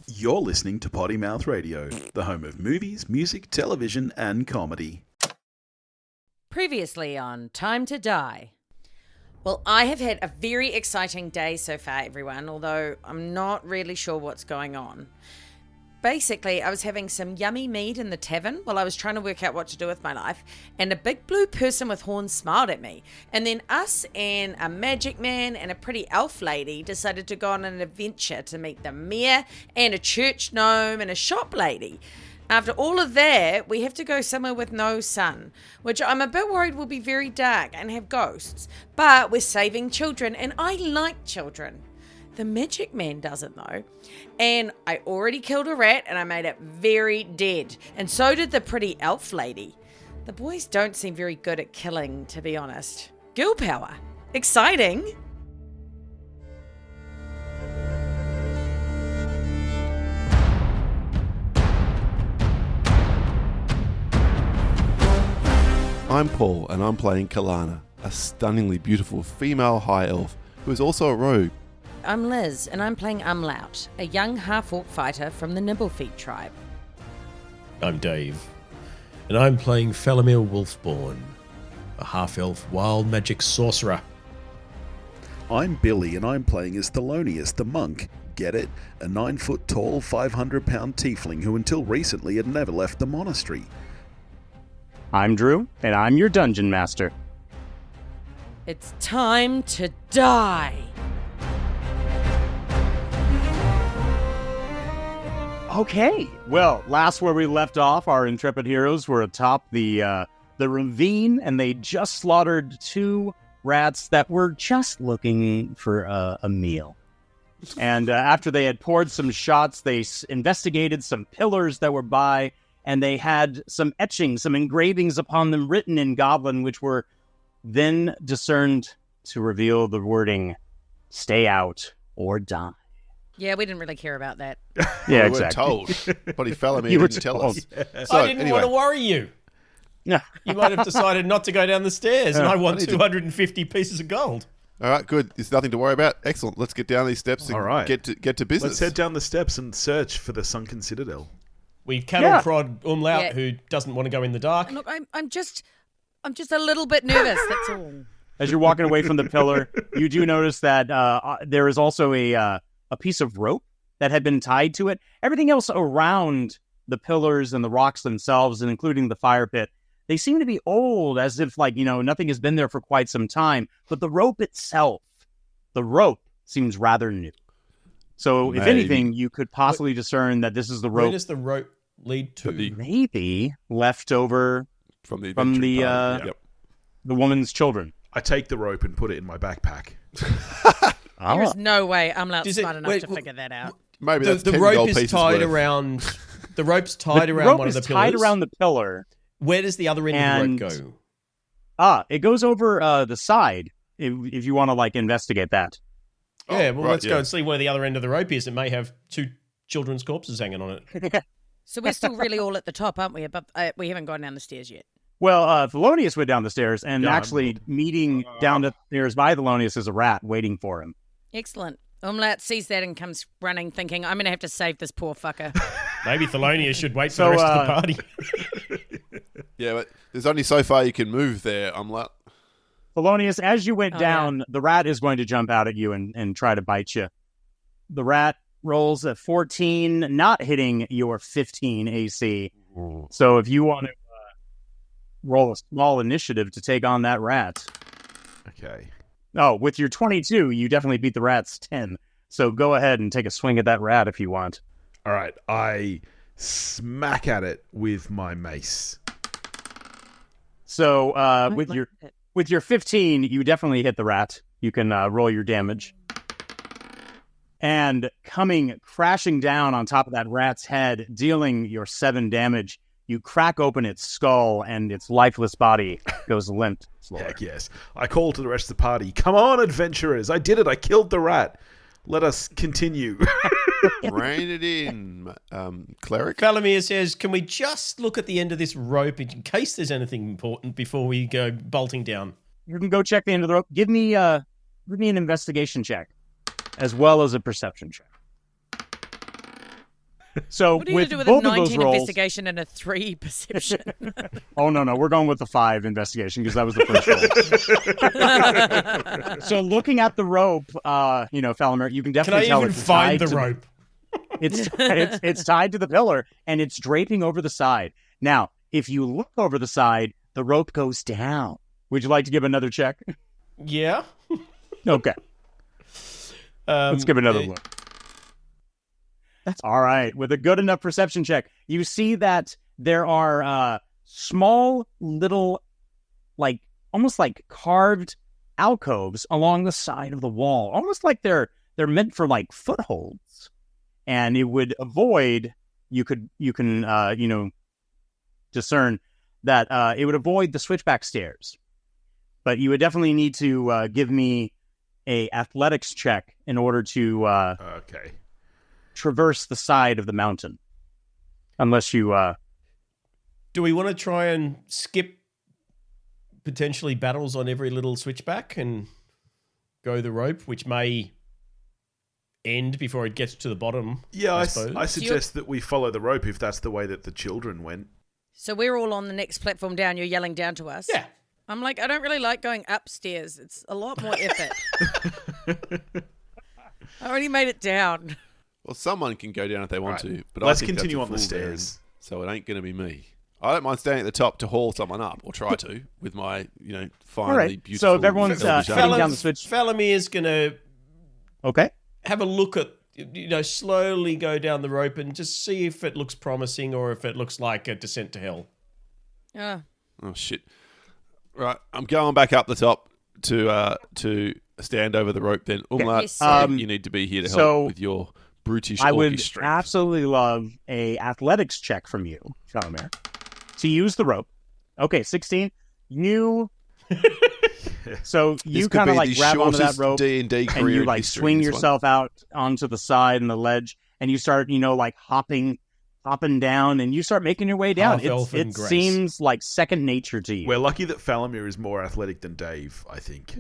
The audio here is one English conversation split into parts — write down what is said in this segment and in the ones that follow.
You're listening to Potty Mouth Radio, the home of movies, music, television, and comedy. Previously on Time to Die. Well, I have had a very exciting day so far, everyone, although I'm not really sure what's going on. Basically, I was having some yummy mead in the tavern while I was trying to work out what to do with my life, and a big blue person with horns smiled at me. And then us and a magic man and a pretty elf lady decided to go on an adventure to meet the mayor and a church gnome and a shop lady. After all of that, we have to go somewhere with no sun, which I'm a bit worried will be very dark and have ghosts. But we're saving children, and I like children. The magic man doesn't though. And I already killed a rat and I made it very dead. And so did the pretty elf lady. The boys don't seem very good at killing, to be honest. Girl power. Exciting. I'm Paul and I'm playing Kalana, a stunningly beautiful female high elf who is also a rogue. I'm Liz, and I'm playing Umlaut, a young half-orc fighter from the Nibblefeet tribe. I'm Dave, and I'm playing Felomir Wolfborn, a half-elf wild magic sorcerer. I'm Billy, and I'm playing as Thelonious the monk. Get it? A 9-foot-tall, 500-pound tiefling who until recently had never left the monastery. I'm Drew, and I'm your dungeon master. It's time to die. Okay, well, last where we left off, our intrepid heroes were atop the ravine, and they just slaughtered 2 rats that were just looking for a meal. And after they had poured some shots, they investigated some pillars that were by, and they had some etchings, some engravings upon them written in Goblin, which were then discerned to reveal the wording, "Stay out or die." Yeah, we didn't really care about that. Yeah, We weren't exactly. told. But he fell me You were didn't tell us. I didn't want to worry you. Yeah. You might have decided not to go down the stairs, and I want 250 pieces of gold. All right, good. There's nothing to worry about. Excellent. Let's get down these steps and All right. get to business. Let's head down the steps and search for the sunken citadel. We cattle Yeah. prod Umlaut, Yeah. who doesn't want to go in the dark. Look, I'm just a little bit nervous, that's all. As you're walking away from the pillar, you do notice that there is also a piece of rope that had been tied to it. Everything else around the pillars and the rocks themselves, and including the fire pit, they seem to be old, as if, nothing has been there for quite some time. But the rope itself, seems rather new. So, if Maybe. anything, you could possibly discern that this is the Where rope does the rope lead to? maybe left over from the from the adventuring party. the woman's children. I take the rope and put it in my backpack. There is no way Umlaut's Does it- smart enough wait, to figure that out. Maybe that's The 10 rope gold is pieces tied worth. around. The rope's tied The around rope one of is the pillars. tied around the pillar. Where does the other end And- of the rope go? It goes over the side, if you want to, investigate that. Yeah, well, right, let's go yeah. and see where the other end of the rope is. It may have 2 children's corpses hanging on it. So we're still really all at the top, aren't we? But we haven't gone down the stairs yet. Well, Thelonious went down the stairs, and Yeah, actually meeting down the stairs by Thelonious is a rat waiting for him. Excellent. Umlaut sees that and comes running, thinking, I'm going to have to save this poor fucker. Maybe Thelonious should wait for So, the rest of the party. Yeah, but there's only so far you can move there, Umlaut. Thelonious, as you went Oh, down, the rat is going to jump out at you and try to bite you. The rat rolls a 14, not hitting your 15 AC. So if you want to roll a small initiative to take on that rat. Okay. Oh, with your 22, you definitely beat the rat's 10. So go ahead and take a swing at that rat if you want. All right. I smack at it with my mace. So I with like your it. with your 15, you definitely hit the rat. You can roll your damage. And coming crashing down on top of that rat's head, dealing your 7 damage, you crack open its skull and its lifeless body goes limp. Heck yes. I call to the rest of the party. Come on, adventurers. I did it. I killed the rat. Let us continue. Rein it in, cleric. Felomir says, can we just look at the end of this rope in case there's anything important before we go bolting down? You can go check the end of the rope. Give me give me an investigation check as well as a perception check. So What are you with going to do with both a of those 19 rolls, investigation and a 3 perception? oh no, we're going with the 5 investigation because that was the first roll. So looking at the rope, Falamir, you can Can I definitely tell even it's find tied the to rope? It's tied to the pillar and it's draping over the side. Now, if you look over the side, the rope goes down. Would you like to give another check? Yeah. Okay. Let's give another look. That's all right. With a good enough perception check, you see that there are small little, almost like carved alcoves along the side of the wall, almost like they're meant for footholds. And it would avoid. You can discern that it would avoid the switchback stairs, but you would definitely need to give me a athletics check in order to Okay. traverse the side of the mountain. Unless you Do we want to try and skip potentially battles on every little switchback and go the rope, which may end before it gets to the bottom? Yeah, I suppose. suggest that we follow the rope if that's the way that the children went. So we're all on the next platform down. You're yelling down to us. Yeah. I'm like, I don't really like going upstairs. It's a lot more effort. I already made it down. Well, someone can go down if they want Right. to, but Let's I think continue that's a on the full van, stairs. so it ain't going to be me. I don't mind standing at the top to haul someone up, or try to, with my, finely right. beautiful. So if everyone's, velvet heading jacket. down the switch- Falamir's going to okay. have a look at, slowly go down the rope and just see if it looks promising or if it looks like a descent to hell. Oh. Oh shit! Right, I'm going back up the top to stand over the rope. Then Umlaut, Yes, sir. you need to be here to help so with your brutish I orcish would strength. absolutely love a athletics check from you, Falamir, to use the rope. Okay, 16. So you kind of grab onto that rope D&D and you swing yourself out onto the side and the ledge, and you start hopping down, and you start making your way down. Half-elfin It grace. seems like second nature to you. We're lucky that Falamir is more athletic than Dave, I think.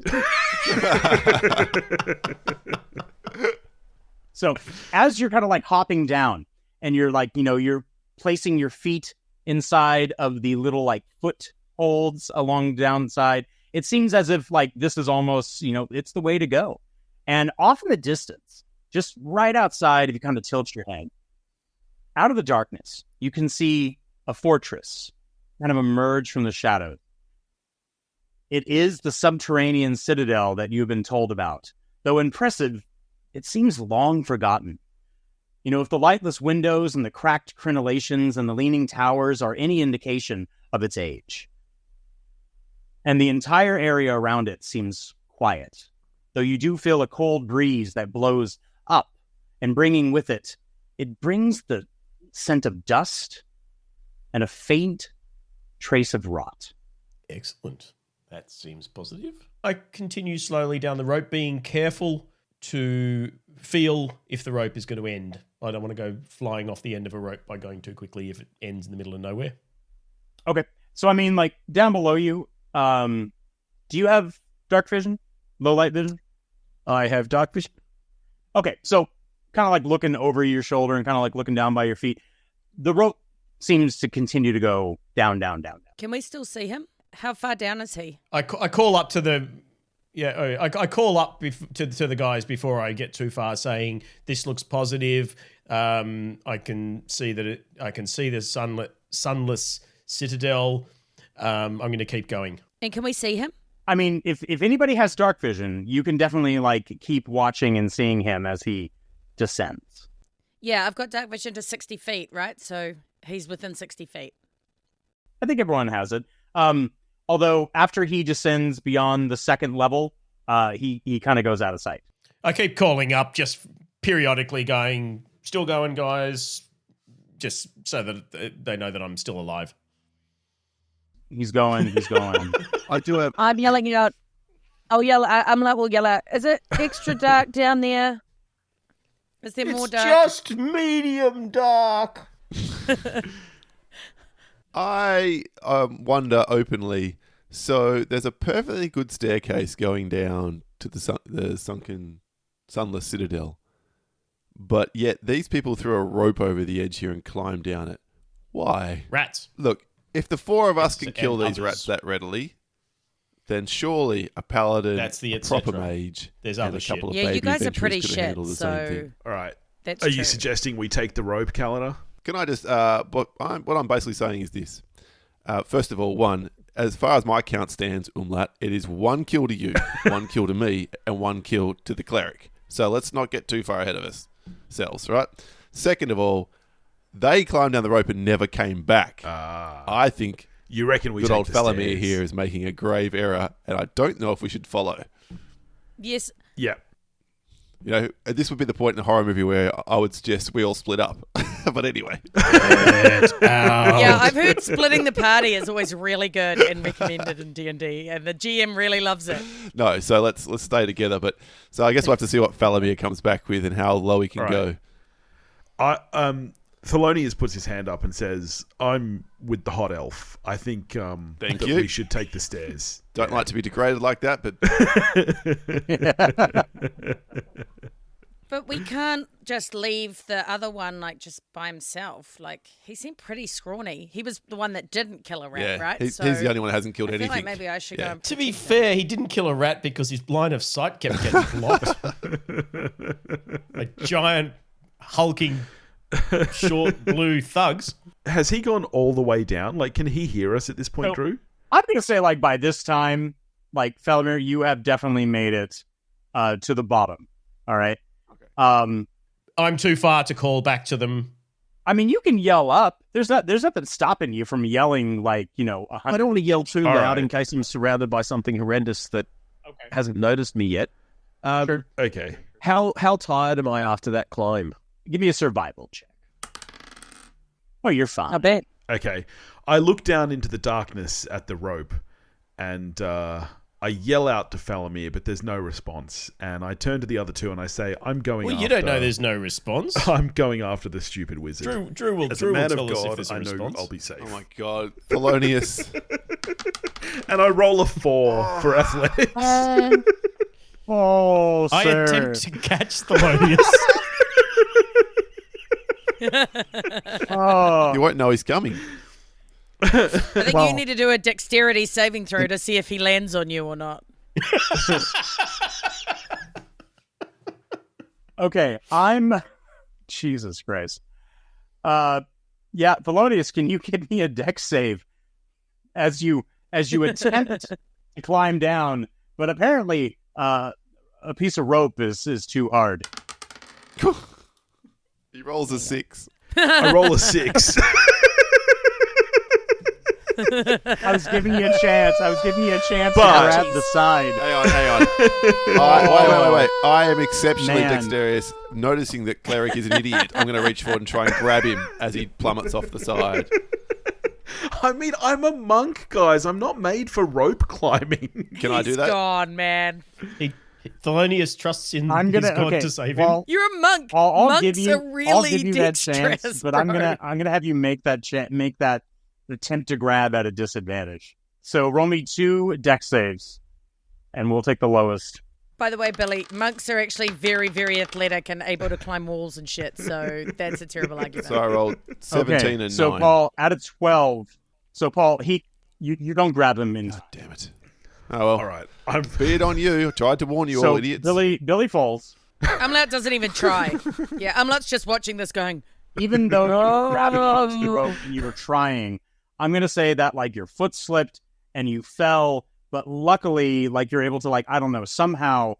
So as you're kind of hopping down, and you're you're placing your feet inside of the little footholds along the downside, it seems as if this is almost it's the way to go. And off in the distance, just right outside, if you kind of tilt your head, out of the darkness, you can see a fortress kind of emerge from the shadows. It is the subterranean citadel that you've been told about. Though impressive, it seems long forgotten. If the lightless windows and the cracked crenellations and the leaning towers are any indication of its age. And the entire area around it seems quiet, though you do feel a cold breeze that blows up, and bringing with it, it brings the scent of dust and a faint trace of rot. Excellent. That seems positive. I continue slowly down the rope, being careful to feel if the rope is going to end. I don't want to go flying off the end of a rope by going too quickly if it ends in the middle of nowhere. Okay. So, down below you, do you have dark vision? Low light vision? I have dark vision. Okay. So, kind of looking over your shoulder and kind of looking down by your feet, the rope seems to continue to go down, down, down, down. Can we still see him? How far down is he? I call up to the... Yeah, I call up to the guys before I get too far, saying this looks positive. I can see that I can see the sunless citadel. I'm going to keep going. And can we see him? If anybody has dark vision, you can definitely keep watching and seeing him as he descends. Yeah, I've got dark vision to 60 feet, right? So he's within 60 feet. I think everyone has it. Although after he descends beyond the second level, he kind of goes out of sight. I keep calling up, just periodically going, still going, guys, just so that they know that I'm still alive. He's going. I do have. I'm yelling it out. We'll yell out. Is it extra dark down there? Is there more dark? Just medium dark. I wonder openly. So there's a perfectly good staircase going down to to the sunken, sunless citadel. But yet these people threw a rope over the edge here and climbed down it. Why? Rats. Look, if the four of us can And kill these others. rats that readily, then surely a paladin, That's the a et proper cetera. mage, There's and other a couple shit. of Yeah, baby you guys are adventurers pretty could have shit, handled the same so thing. All right. that's Are true. you suggesting we take the rope, Kalina? Can I just, what I'm basically saying is this. First of all, one, as far as my count stands, Umlat, it is 1 kill to you, 1 kill to me, and 1 kill to the cleric. So let's not get too far ahead of ourselves, right? Second of all, they climbed down the rope and never came back. I think You reckon we good take old the Falamir stairs? here is making a grave error, and I don't know if we should follow. Yes. Yeah. You know, this would be the point in a horror movie where I would suggest we all split up. But anyway. Yeah, I've heard splitting the party is always really good and recommended in D&D, and the GM really loves it. No, so let's stay together. But so I guess we'll have to see what Falamir comes back with and how low he can All go. right. Thelonious puts his hand up and says, "I'm with the hot elf. I think Thank that you. we should take the stairs." Don't like to be degraded like that, but But we can't just leave the other one like just by himself. Like he seemed pretty scrawny. He was the one that didn't kill a rat, yeah, right? he's the only one that hasn't killed I feel anything. like maybe I should Yeah. go. And To be protect him. fair, he didn't kill a rat because his line of sight kept getting blocked. A giant, hulking, short blue thugs. Has he gone all the way down? Like, can he hear us at this point, No. Drew? I'm going to say, like, by this time, like, Falamir, you have definitely made it to the bottom. All right? Okay. I'm too far to call back to them. I mean, you can yell up. There's nothing stopping you from yelling, like, you know, I don't want to yell too All loud right. in case I'm surrounded by something horrendous that hasn't noticed me yet. Okay. How tired am I after that climb? Give me a survival check. Oh, you're fine. I bet. Okay. I look down into the darkness at the rope and I yell out to Falamir, but there's no response. And I turn to the other two and I say, I'm going Well, after... you don't know there's no response. I'm going after the stupid wizard. Drew will As a man tell of us if God, there's a I know response. I'll be safe. Oh my god, Thelonious. And I roll a 4 for athletics. Oh, I sir. attempt to catch Thelonious. Oh. You won't know he's coming. I think Well- you need to do a dexterity saving throw to see if he lands on you or not. Okay, I'm... Jesus Christ. Yeah, Thelonious, can you give me a dex save as you attempt to climb down? But apparently, a piece of rope is too hard. He rolls a 6. I roll a 6. I was giving you a chance. to But- grab the side. Hang on. Wait. I am exceptionally Man. dexterous. Noticing that Cleric is an idiot, I'm going to reach forward and try and grab him as he plummets off the side. I mean, I'm a monk, guys. I'm not made for rope climbing. Can I do He's that? gone, man. Thelonious trusts in I'm his gonna god okay. to save him. Well, You're a monk. I'll Monks give you. are really I'll give you that dexterous, chance, but bro. I'm gonna have you make that attempt to grab at a disadvantage. So roll me 2 dex saves, and we'll take the lowest. By the way, Billy, monks are actually very, very athletic and able to climb walls and shit, so that's a terrible argument. So I rolled 17 and So 9. Paul, out of 12. So Paul, you don't grab him in. God damn it. Oh well. All right. I'm Be it on you. I tried to warn you So all idiots. Billy falls. Umlaut doesn't even try. Yeah, Umlaut's just watching this going, Even though you were grabbing onto the rope and you were trying, I'm gonna say that like your foot slipped and you fell, but luckily, like you're able to like I don't know somehow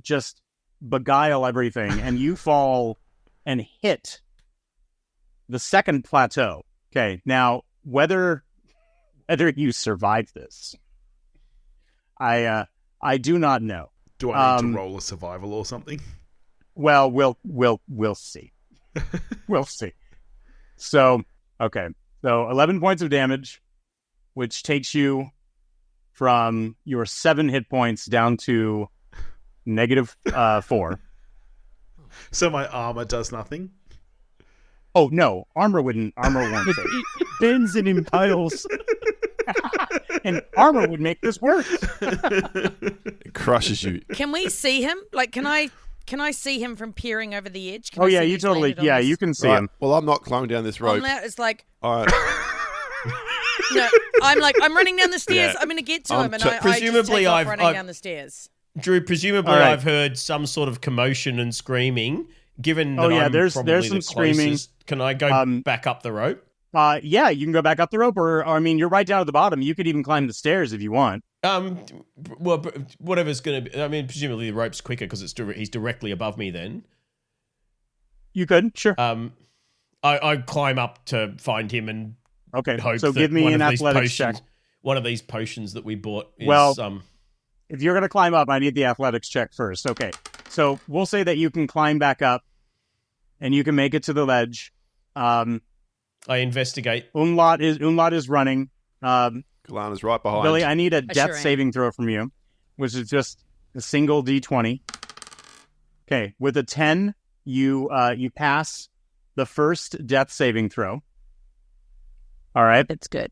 just beguile everything, and you fall and hit the second plateau. Okay, now whether you survive this, I do not know. Do I need to roll a survival or something? Well, we'll see. We'll see. So, okay. So 11 points of damage, which takes you from your 7 hit points down to negative 4. So my armor does nothing? Oh no, armor won't save. It bends and impales. and armor would make this worse. It crushes you. Can we see him? Like, can I see him from peering over the edge? Can Oh I yeah, see you he's totally. landed on Yeah, this? you can see Right, him. well, I'm not climbing down this rope. It's like, I, no, I'm running down the stairs. Yeah. I'm going to get to I'm him, and t- I just presumably take off I've- running down the stairs. Drew, presumably All right. I've heard some sort of commotion and screaming. Given that Oh, yeah, I'm there's probably some the screaming. closest, can I go back up the rope? Yeah, you can go back up the rope, or I mean, you're right down at the bottom. You could even climb the stairs if you want. Well, whatever's going to be. I mean, presumably the rope's quicker because he's directly above me. Then You could, sure. I climb up to find him and Okay, hope so that give me one an of these athletics potions, check. one of these potions that we bought is Well, If you're going to climb up, I need the athletics check first. Okay, so we'll say that you can climb back up, and you can make it to the ledge. I investigate. Umlaut is running. Kalana's right behind. Billy, I need a I death sure am. saving throw from you, which is just a single d20. Okay, with a 10, you pass the first death saving throw. All right. It's good.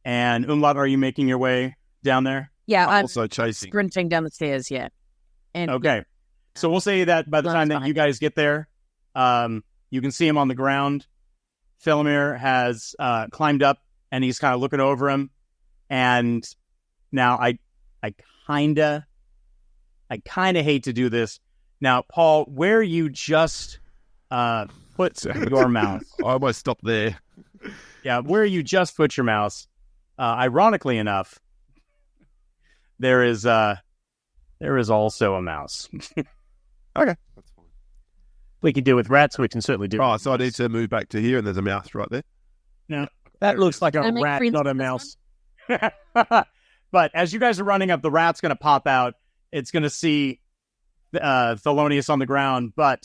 And Umlaut, are you making your way down there? Yeah, I'm also chasing. sprinting down the stairs. Yeah. And Okay. So we'll say that by the Umlaut's time that behind you guys get there, you can see him on the ground. Felomir has climbed up, and he's kind of looking over him. And now I kind of hate to do this. Now, Paul, where you just put your mouse. I almost stopped there. Yeah, where you just put your mouse. Ironically enough, there is also a mouse. Okay, that's fine. We can do with rats. We can certainly do. Oh, so I need to move back to here, and there's a mouse right there. No, That looks like a Can I make rat, friends not a with this mouse. But as you guys are running up, the rat's going to pop out. It's going to see Thelonious on the ground, but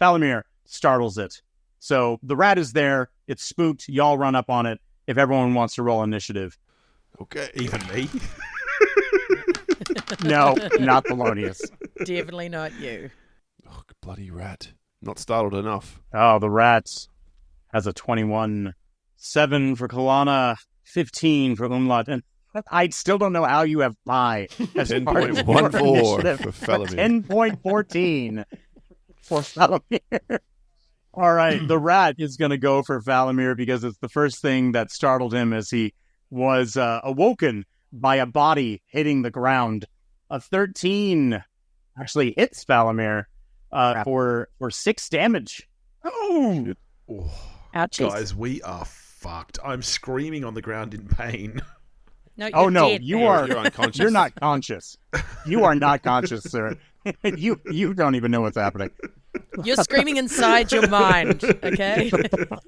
Falomir startles it. So the rat is there. It's spooked. Y'all run up on it if everyone wants to roll initiative. Okay. Even me? No, not Thelonious. Definitely not you. Oh, bloody rat. Not startled enough. Oh, the rat has a 21. 7 for Kalana, 15 for Umlaut. And I still don't know how you have pi as part of your 10.14 initiative. for Felomir. 10.14 for Falomir. All right, the rat is going to go for Falomir because it's the first thing that startled him as he was awoken by a body hitting the ground. A 13 actually hits Falomir for 6 damage. Oh, ouchies. guys, we are fucked. I'm screaming on the ground in pain. No, you're Oh no, dead, you man. are You're unconscious. You're not conscious. You are not conscious, sir. You don't even know what's happening. You're screaming inside your mind. Okay.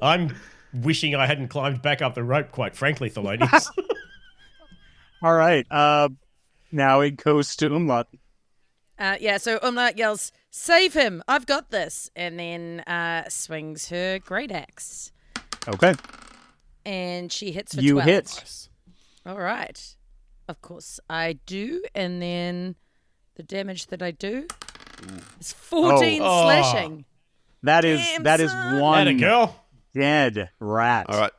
I'm wishing I hadn't climbed back up the rope. Quite frankly, Thelonious. All right. Now it goes to Umlaut. Yeah. So Umlaut yells, "Save him! I've got this!" And then swings her great axe, Okay. and she hits for You 12. hit. All right. Of course I do, and then the damage that I do is 14 Oh. slashing. That is Damn, that son. is one Atta girl. dead rat. All right.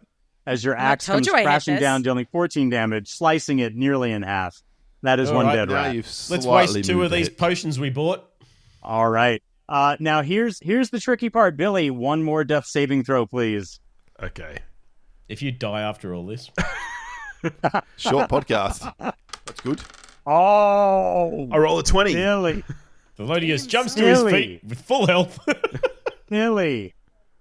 As your I axe told comes you I had crashing this. down, dealing 14 damage, slicing it nearly in half. That is All one right, dead Now rat. you've Let's slightly waste 2 moved of these ahead. potions we bought. All right. Now here's the tricky part, Billy. One more death saving throw, please. Okay. If you die after all this. Short podcast. That's good. Oh, I roll a 20. Billy, Thelonious jumps to his Silly. feet with full health. Billy.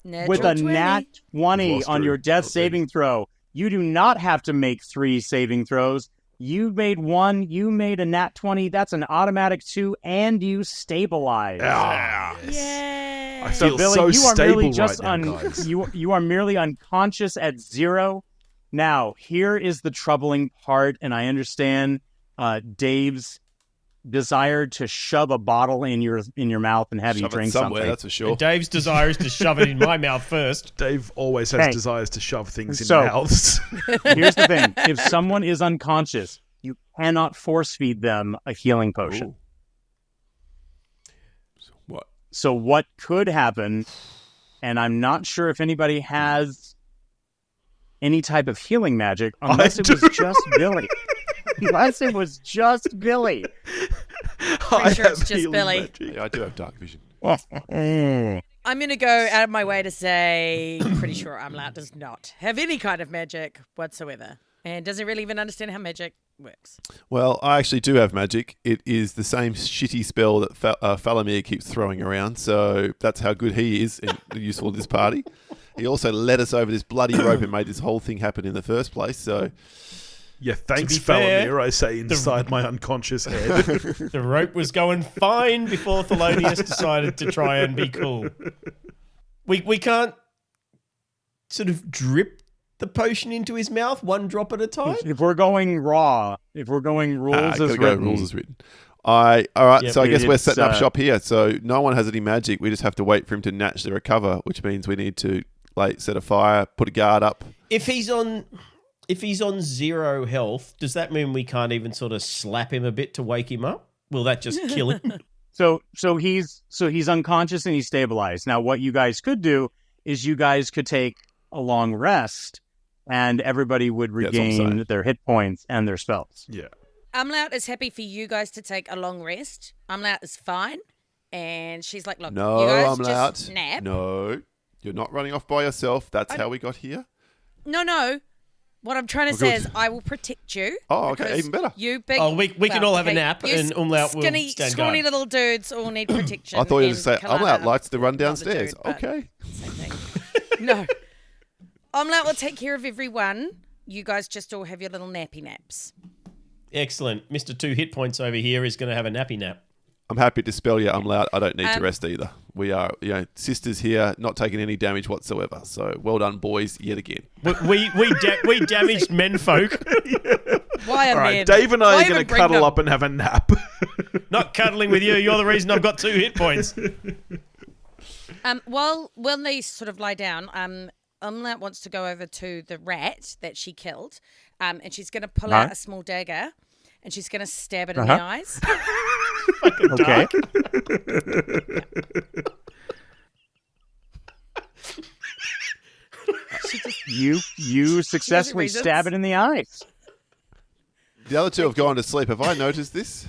Natural With a 20. nat 20 Lost on her. your death Okay. saving throw, you do not have to make 3 saving throws. You made 1, you made a nat 20, that's an automatic 2, and you stabilize. Ah, yes. Yay. I feel Billy, so you are stable merely just right now, guys. you are merely unconscious at 0. Now, here is the troubling part, and I understand Dave's desire to shove a bottle in your mouth and have you Shove it drink somewhere, something. that's for sure. Dave's desire is to shove it in my mouth first. Dave always has Hey. desires to shove things in So- mouths. Here's the thing. If someone is unconscious, you cannot force feed them a healing potion. Ooh. So what? So what could happen, and I'm not sure if anybody has any type of healing magic unless it was just Billy. Unless it was just Billy. Pretty sure it's just Billy. Yeah, I do have dark vision. I'm going to go out of my way to say, pretty sure Umlaut does not have any kind of magic whatsoever and doesn't really even understand how magic works. Well, I actually do have magic. It is the same shitty spell that Falamir keeps throwing around, so that's how good he is and useful to this party. He also led us over this bloody rope and made this whole thing happen in the first place, so... Yeah, thanks, To be fair, Falamir, I say inside my unconscious head. The rope was going fine before Thelonious decided to try and be cool. We can't sort of drip the potion into his mouth one drop at a time? If we're going raw, if we're going rules as written. Rules as written. All right, Yep, so I guess we're it's, setting up shop here. So no one has any magic. We just have to wait for him to naturally recover, which means we need to set a fire, put a guard up. If he's on 0 health, does that mean we can't even sort of slap him a bit to wake him up? Will that just kill him? So he's unconscious and he's stabilized. Now, what you guys could do is you guys could take a long rest, and everybody would regain their hit points and their spells. Yeah. Umlaut is happy for you guys to take a long rest. Umlaut is fine. And she's like, look, No, you guys Umlaut. just nap. No, you're not running off by yourself. That's how we got here. No. What I'm trying to say is I will protect you. Oh, okay, because even better. You big... we can all have a nap you and Umlaut will skinny, stand scrawny guard. little dudes all need protection. I thought you were and going to say, Kalana, Umlaut likes to run not the downstairs. dude, but Okay. Same thing. No. Umlaut will take care of everyone. You guys just all have your little nappy naps. Excellent. Mr. 2 hit points over here is going to have a nappy nap. I'm happy to spell you Umlaut. I don't need to rest either. We are, sisters here, not taking any damage whatsoever. So well done, boys, yet again. We damaged menfolk. Why All are right, men? Dave and I Why are even going to bring cuddle them? up and have a nap. Not cuddling with you. You're the reason I've got 2 hit points. While they sort of lie down, Umlaut wants to go over to the rat that she killed, and she's going to pull out a small dagger, and she's going to stab it in the eyes. Okay. You successfully reasons. stab it in the eyes. The other two have gone to sleep. Have I noticed this?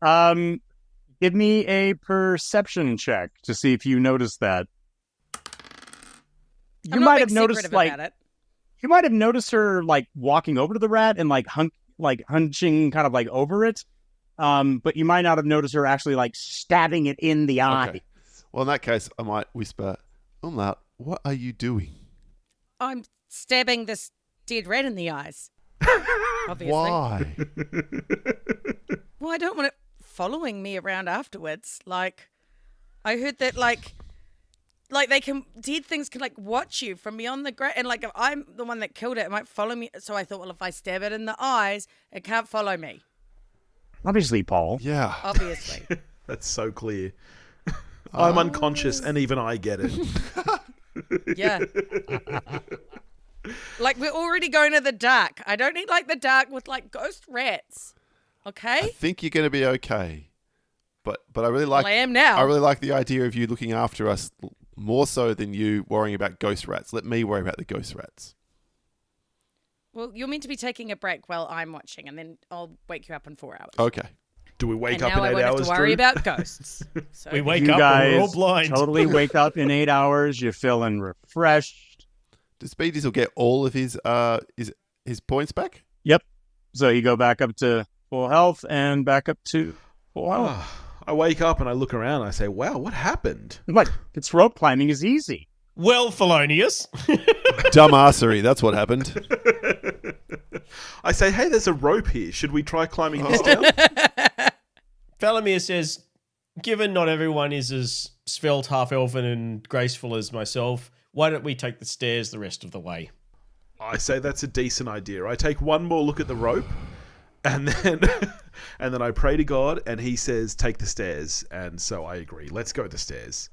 Give me a perception check to see if you noticed that. You I'm not might being have noticed secretive about it. you might have noticed her walking over to the rat and hunching kind of over it. But you might not have noticed her actually stabbing it in the eye. Okay. Well, in that case, I might whisper, Umlaut, what are you doing? I'm stabbing this dead rat in the eyes. Obviously. Why? Well, I don't want it following me around afterwards. I heard that dead things can watch you from beyond the ground, and if I'm the one that killed it, it might follow me. So I thought, well, if I stab it in the eyes, it can't follow me. Obviously, Paul. Yeah. Obviously. That's so clear. I'm unconscious, and even I get it. Yeah. We're already going to the dark. I don't need the dark with ghost rats. Okay? I think you're going to be okay. But I really like Well, I am now. I really like the idea of you looking after us more so than you worrying about ghost rats. Let me worry about the ghost rats. Well, you're meant to be taking a break while I'm watching, and then I'll wake you up in 4 hours. Okay. Do we wake And up now in I 8 won't hours? have to worry Drew? about ghosts. So We wake You up and we're all guys blind. totally wake up in 8 hours. You're feeling refreshed. Does Speed Diesel get all of his points back? Yep. So you go back up to full health and back up to full health. I wake up and I look around and I say, wow, what happened? It's rope climbing is easy. Well, Thelonious. Dumbassery, that's what happened. I say, hey, there's a rope here. Should we try climbing this down? Falamir says, given not everyone is as svelte, half-elven and graceful as myself, why don't we take the stairs the rest of the way? I say that's a decent idea. I take one more look at the rope, and then I pray to God, and he says, take the stairs. And so I agree. Let's go the stairs.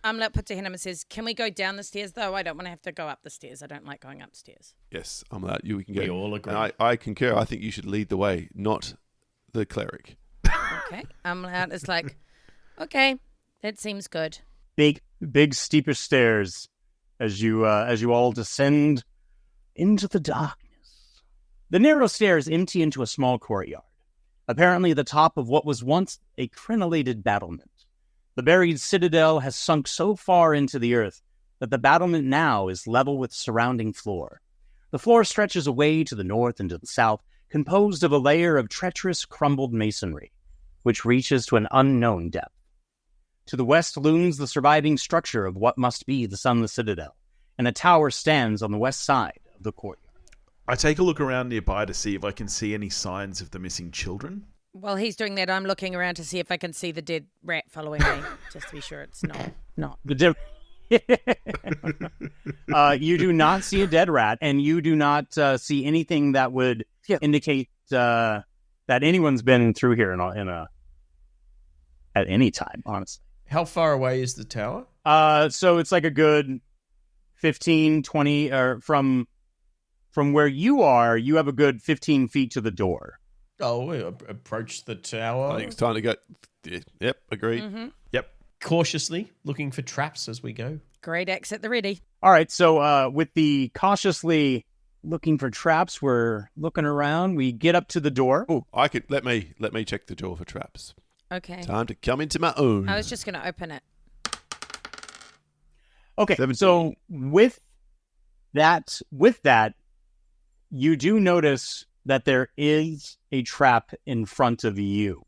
Umlaut puts her hand up and says, can we go down the stairs, though? I don't want to have to go up the stairs. I don't like going upstairs. Yes, Umlaut, we can go. We all agree. And I concur. I think you should lead the way, not the cleric. Okay. Umlaut is like, okay, that seems good. Big steeper stairs as you all descend into the darkness. The narrow stairs empty into a small courtyard, apparently the top of what was once a crenellated battlement. The buried citadel has sunk so far into the earth that the battlement now is level with surrounding floor. The floor stretches away to the north and to the south, composed of a layer of treacherous crumbled masonry, which reaches to an unknown depth. To the west looms the surviving structure of what must be the Sunless Citadel, and a tower stands on the west side of the courtyard. I take a look around nearby to see if I can see any signs of the missing children. While he's doing that, I'm looking around to see if I can see the dead rat following me, just to be sure it's not. You do not see a dead rat, and you do not see anything that would indicate that anyone's been through here at any time, honestly. How far away is the tower? So it's like a good 15, 20, or from where you are, you have a good 15 feet to the door. Oh, we approach the tower. I think it's time to go. Yep, agreed. Mm-hmm. Yep. Cautiously, looking for traps as we go. Great axe at the ready. All right, so with the cautiously looking for traps, we're looking around. We get up to the door. Oh, I could let me check the door for traps. Okay. Time to come into my own. I was just going to open it. Okay, 17. so with that, you do notice that there is a trap in front of you.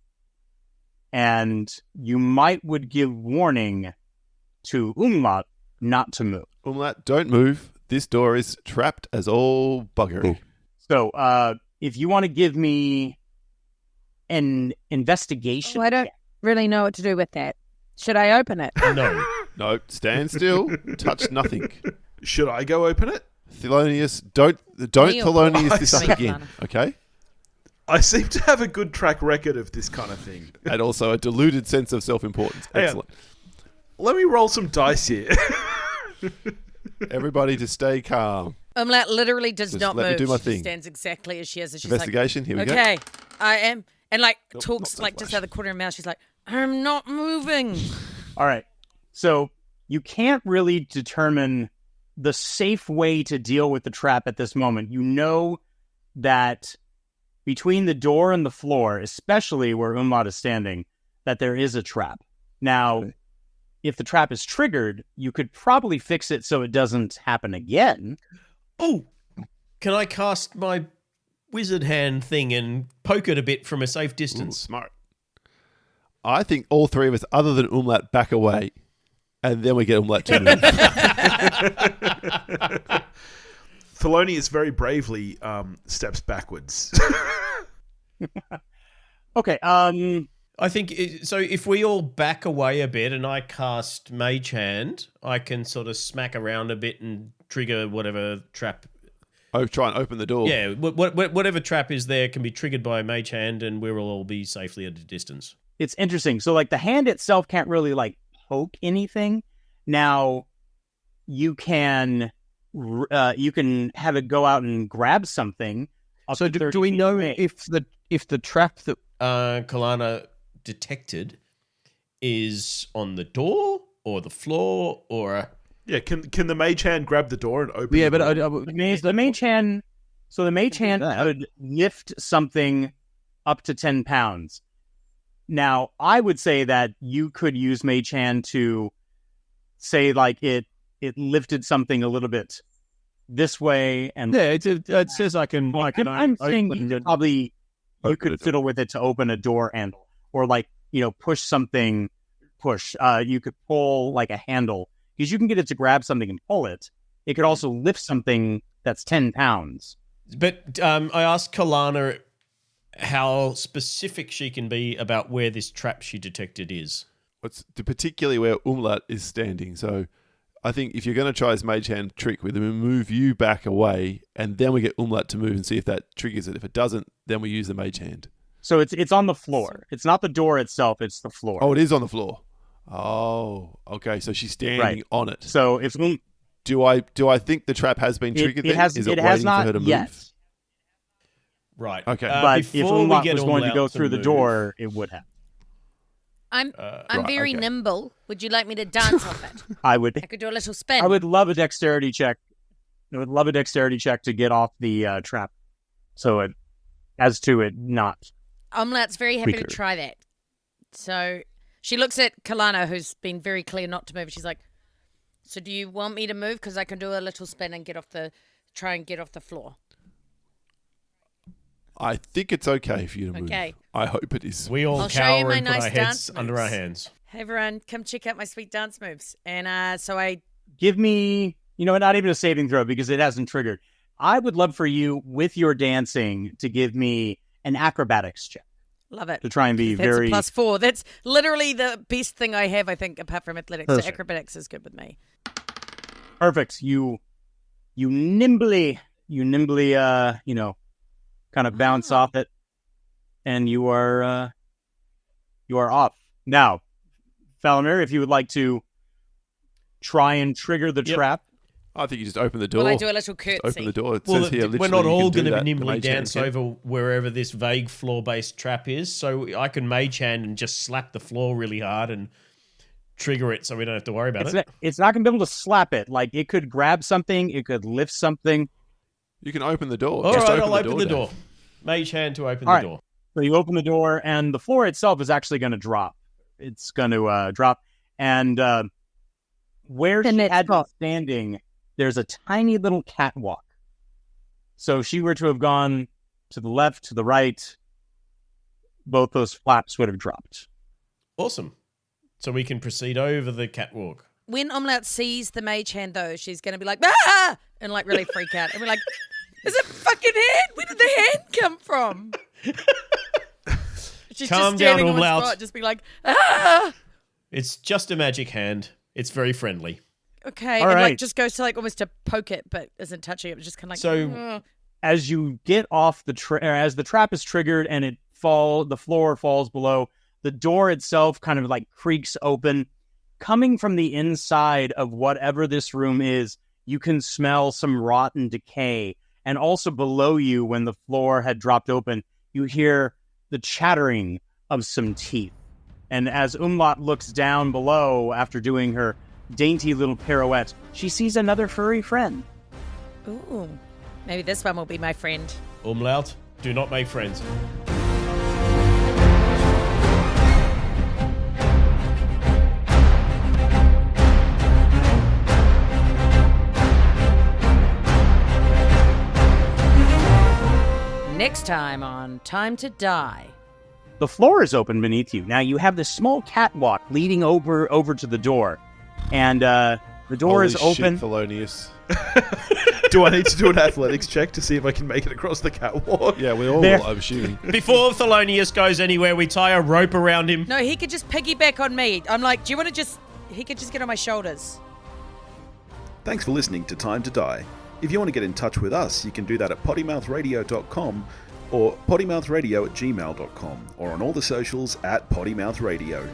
And you would give warning to Umlaut not to move. Umlaut, don't move. This door is trapped as all buggery. So, if you want to give me an investigation. I don't really know what to do with that. Should I open it? No. No, stand still. Touch nothing. Should I go open it? Thelonious, don't Thelonious this up again, okay? I seem to have a good track record of this kind of thing. And also a deluded sense of self-importance. Hang on. Excellent. Let me roll some dice here. Everybody to stay calm. Umlaut literally does Just not let me move. do my She thing. stands exactly as she is. And she's Investigation, here we like, go. okay, I am. And like Nope, talks not like so just flash. out of the corner of her mouth. She's like, I'm not moving. All right. So you can't really determine the safe way to deal with the trap at this moment. You know that between the door and the floor, especially where Umlaut is standing, that there is a trap. Now, if the trap is triggered, you could probably fix it so it doesn't happen again. Oh, can I cast my wizard hand thing and poke it a bit from a safe Ooh, distance? smart. I think all three of us, other than Umlaut, back away. And then we get Umlaut to move. Thelonious very bravely steps backwards. Okay. I think so. If we all back away a bit and I cast Mage Hand, I can sort of smack around a bit and trigger whatever trap. Oh, try and open the door. Yeah, whatever trap is there can be triggered by Mage Hand, and we will all be safely at a distance. It's interesting. So, like, the hand itself can't really, like, poke anything. Now, you can have it go out and grab something. So do we know if the trap that Kalana detected is on the door or the floor or Yeah, can the mage hand grab the door and open? yeah, the but door? the mage hand. So the mage hand could lift something up to 10 pounds. Now, I would say that you could use mage hand to say like it lifted something a little bit this way and yeah, it says I can. I'm saying you could probably you could fiddle with it to open a door handle or like push something. You could pull like a handle because you can get it to grab something and pull it. It could also lift something that's 10 pounds. But I asked Kalana how specific she can be about where this trap she detected is. What's particularly where Umlaut is standing. So I think if you're going to try this mage hand trick, we're going to move you back away, and then we get Umlaut to move and see if that triggers it. If it doesn't, then we use the mage hand. So it's on the floor. It's not the door itself. It's the floor. Oh, it is on the floor. Oh, okay. So she's standing on it. So if Do I think the trap has been triggered? it has, Is it it has waiting not for her to move? yet. Right. Okay. But if before we Umlaut get was going to Umlaut go through the move- door, it would have. I'm right, very okay. nimble. Would you like me to dance off it? I would I could do a little spin. I would love a dexterity check I would love a dexterity check to get off the trap. So it, as to it not. Omelette's very happy to Quicker. try that. So she looks at Kalana, who's been very clear not to move. She's like, so do you want me to move? Because I can do a little spin and try and get off the floor. I think it's okay for you to move. Okay. I hope it is. We all I'll show you cower my and put nice our dance heads under our moves. hands. Hey, everyone, come check out my sweet dance moves. And so I... Give me, not even a saving throw because it hasn't triggered. I would love for you, with your dancing, to give me an acrobatics check Love it. to try and be That's very... a +4. That's literally the best thing I have, I think, apart from athletics. So Perfect. acrobatics is good with me. Perfect. You nimbly, kind of bounce off it, and you are off. Now, Falamir, if you would like to try and trigger the Yep. trap. I think you just open the door. Well, I do a little Just curtsy. open the door. It Well, says here, we're literally, not you all can going do to that. be The nimbly mage hand dance can. over wherever this vague floor-based trap is. So I can mage hand and just slap the floor really hard and trigger it so we don't have to worry about it. It's not going to be able to slap it. Like, it could grab something, it could lift something. You can open the door. All Just right, I'll open the Dave. door. Mage hand to open All the right. door. So you open the door, and the floor itself is actually going to drop. It's going to drop. And where And she it's had been hot. standing, there's a tiny little catwalk. So if she were to have gone to the left, to the right, both those flaps would have dropped. Awesome. So we can proceed over the catwalk. When Omelette sees the mage hand, though, she's going to be like, ah! And like really freak out. And we're like, is it fucking hand? Where did the hand come from? She's Calm just down, standing on the Umlaut. spot, just be like, ah! It's just a magic hand. It's very friendly. Okay. All and like right. just goes to like almost to poke it, but isn't touching it. But just kind of like, So- "Ugh." As you get off as the trap is triggered and the floor falls below, the door itself kind of like creaks open. Coming from the inside of whatever this room is, you can smell some rotten decay. And also below you, when the floor had dropped open, you hear the chattering of some teeth. And as Umlaut looks down below after doing her dainty little pirouette, she sees another furry friend. Ooh. Maybe this one will be my friend. Umlaut, do not make friends. Next time on Time to Die. The floor is open beneath you. Now you have this small catwalk leading over to the door. And the door is Holy shit, open. Thelonious. Do I need to do an athletics check to see if I can make it across the catwalk? Yeah, we all There- will, I'm assuming. Before Thelonious goes anywhere, we tie a rope around him. No, he could just piggyback on me. I'm like, do you want to just... He could just get on my shoulders. Thanks for listening to Time to Die. If you want to get in touch with us, you can do that at pottymouthradio.com or pottymouthradio@gmail.com or on all the socials at pottymouthradio.